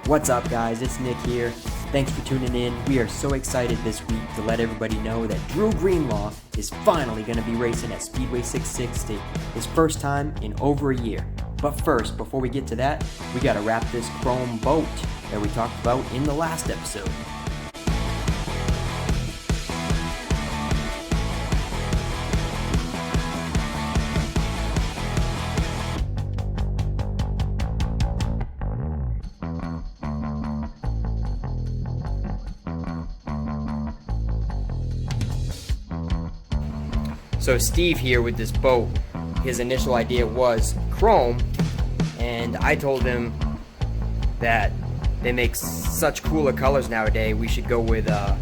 What's up, guys? It's Nick here. Thanks for tuning in. We are so excited this week to let everybody know that Drew Greenlaw is finally going to be racing at Speedway 660, his first time in over a year. But first, before we get to that, we got to wrap this chrome boat that we talked about in the last episode. So Steve here with this boat, his initial idea was chrome, and I told him that they make such cooler colors nowadays, we should go with a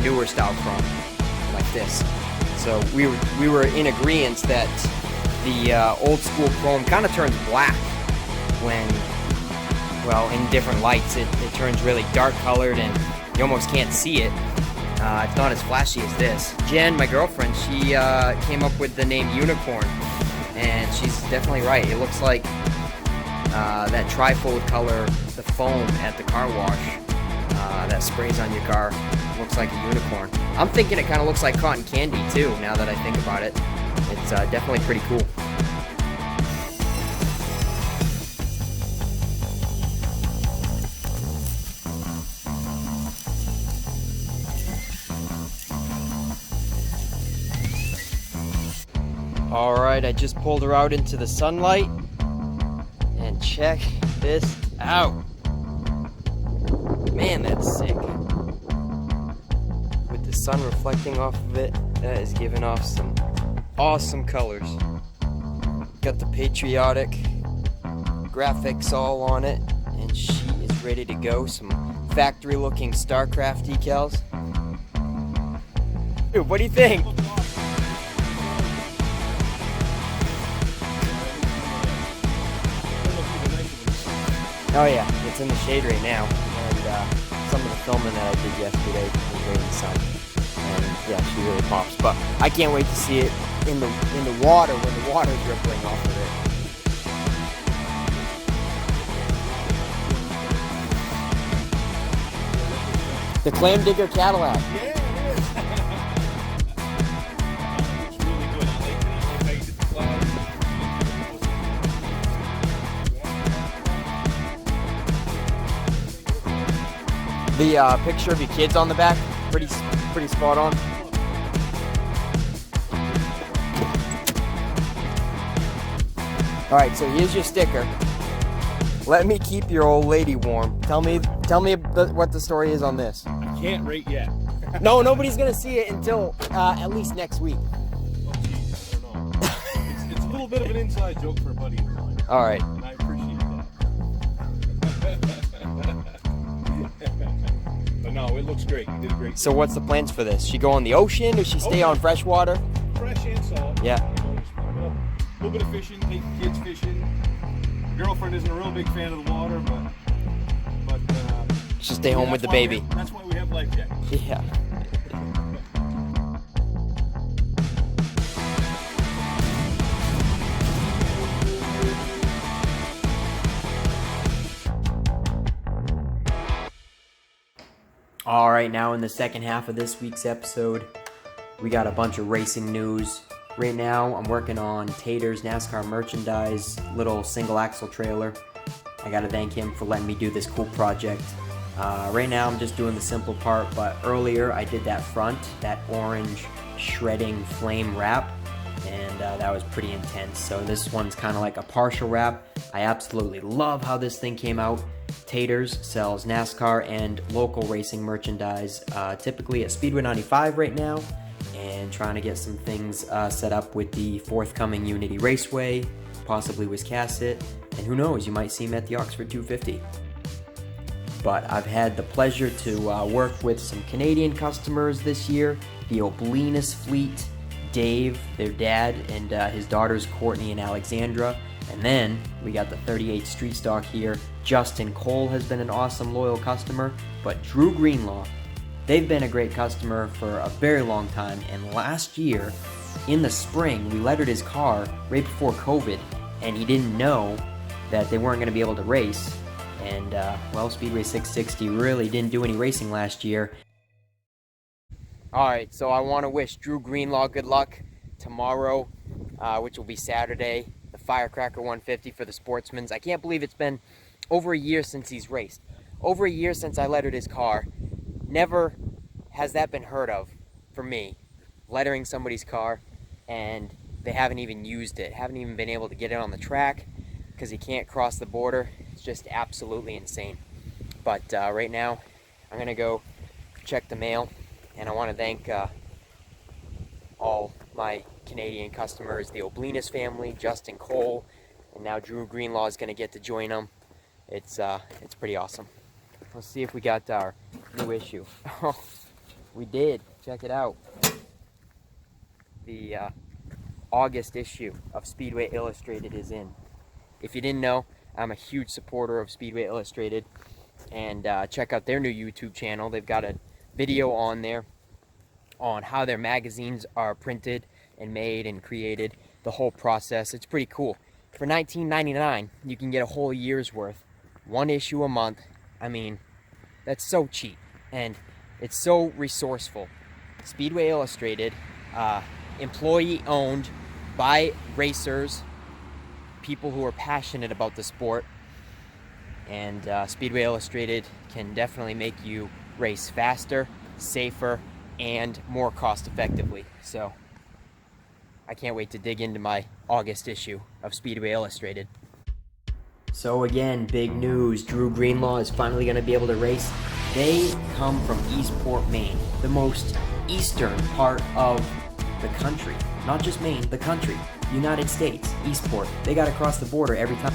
newer style chrome, like this. So we were in agreement that the old school chrome kind of turns black when, well, in different lights it turns really dark colored and you almost can't see it. It's not as flashy as this. Jen, my girlfriend, she came up with the name Unicorn, and she's definitely right. It looks like that trifold color, the foam at the car wash that sprays on your car, looks like a unicorn. I'm thinking it kind of looks like cotton candy too, now that I think about it. It's definitely pretty cool. Alright, I just pulled her out into the sunlight, and check this out. Man, that's sick. With the sun reflecting off of it, that is giving off some awesome colors. Got the patriotic graphics all on it, and she is ready to go. Some factory looking StarCraft decals. Dude, what do you think? Oh yeah, it's in the shade right now, and some of the filming that I did yesterday was right in the sun, and yeah, she really pops. But I can't wait to see it in the water when the water's rippling off of it. The Clam Digger Cadillac. Yeah, it is. It's really good. I like how you did the flag. The picture of your kids on the back, pretty spot on. All right, so here's your sticker. Let me keep your old lady warm. Tell me what the story is on this. I can't rate yet. No, nobody's gonna see it until at least next week. Oh, geez, I don't know. It's a little bit of an inside joke for a buddy of mine. All right. And I appreciate that. But no, it looks great. You did a great job. So what's the plans for this? She go on the ocean, or she stay on fresh water? Fresh and salt. Yeah. You know, just a little bit of fishing, take the kids fishing. My girlfriend isn't a real big fan of the water, but She'll stay home with the baby. That's why we have life jackets. Yeah. All right, now in the second half of this week's episode, we got a bunch of racing news. Right now, I'm working on Tater's NASCAR merchandise little single axle trailer. I gotta thank him for letting me do this cool project. Right now, I'm just doing the simple part, but earlier I did that front, that orange shredding flame wrap, and that was pretty intense. So this one's kind of like a partial wrap. I absolutely love how this thing came out. Tater's sells NASCAR and local racing merchandise, typically at Speedway 95 right now, and trying to get some things set up with the forthcoming Unity Raceway, possibly Wiscasset, and who knows, you might see him at the Oxford 250. But I've had the pleasure to work with some Canadian customers this year, the Oblinus fleet, Dave, their dad, and his daughters Courtney and Alexandra. And then we got the 38 Street Stock here. Justin Cole has been an awesome loyal customer, but Drew Greenlaw, they've been a great customer for a very long time. And last year, in the spring, we lettered his car right before COVID, and he didn't know that they weren't going to be able to race. And, well, Speedway 660 really didn't do any racing last year. Alright, so I want to wish Drew Greenlaw good luck tomorrow, which will be Saturday, the Firecracker 150 for the Sportsmans. I can't believe it's been over a year since he's raced. Over a year since I lettered his car. Never has that been heard of for me, lettering somebody's car, and they haven't even used it, haven't even been able to get it on the track because he can't cross the border. It's just absolutely insane. But right now, I'm going to go check the mail, and I want to thank all my Canadian customers, the Oblinus family, Justin Cole, and now Drew Greenlaw is going to get to join them. It's pretty awesome. Let's see if we got our new issue. We did. Check it out. The August issue of Speedway Illustrated is in. If you didn't know, I'm a huge supporter of Speedway Illustrated, and check out their new YouTube channel. They've got a video on there on how their magazines are printed and made and created, the whole process. It's pretty cool. For $19.99, you can get a whole year's worth, one issue a month. I mean, that's so cheap, and it's so resourceful. Speedway Illustrated, employee owned by racers, people who are passionate about the sport, and Speedway Illustrated can definitely make you race faster, safer, and more cost effectively. So I can't wait to dig into my August issue of Speedway Illustrated. So again, big news. Drew Greenlaw is finally going to be able to race. They come from Eastport, Maine, the most eastern part of the country. Not just Maine, the country. United States, Eastport. They got to cross the border every time.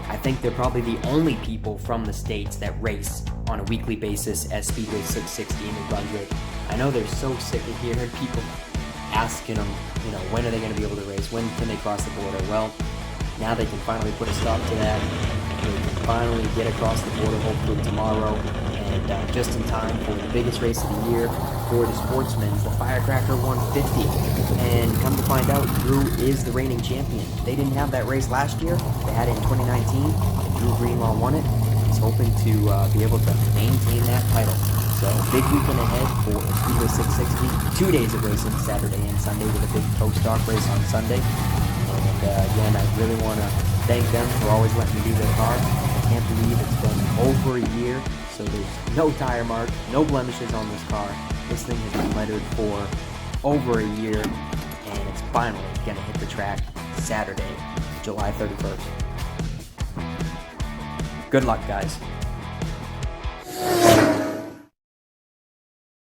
I think they're probably the only people from the States that race on a weekly basis at Speedway 660 in New Brunswick. I know they're so sick of hearing people asking them, when are they going to be able to race? When can they cross the border? Well, now they can finally put a stop to that. They can finally get across the border, hopefully tomorrow, and just in time for the biggest race of the year for the Sportsmen, the Firecracker 150. And come to find out, Drew is the reigning champion. They didn't have that race last year. They had it in 2019. Drew Greenlaw won it. He's hoping to be able to maintain that title. So big weekend ahead for Speedway 660. 2 days of racing, Saturday and Sunday, with a big post-stock race on Sunday. And again, I really want to thank them for always letting me do their car. I can't believe it's been over a year, so there's no tire mark, no blemishes on this car. This thing has been lettered for over a year, and it's finally going to hit the track Saturday, July 31st. Good luck, guys.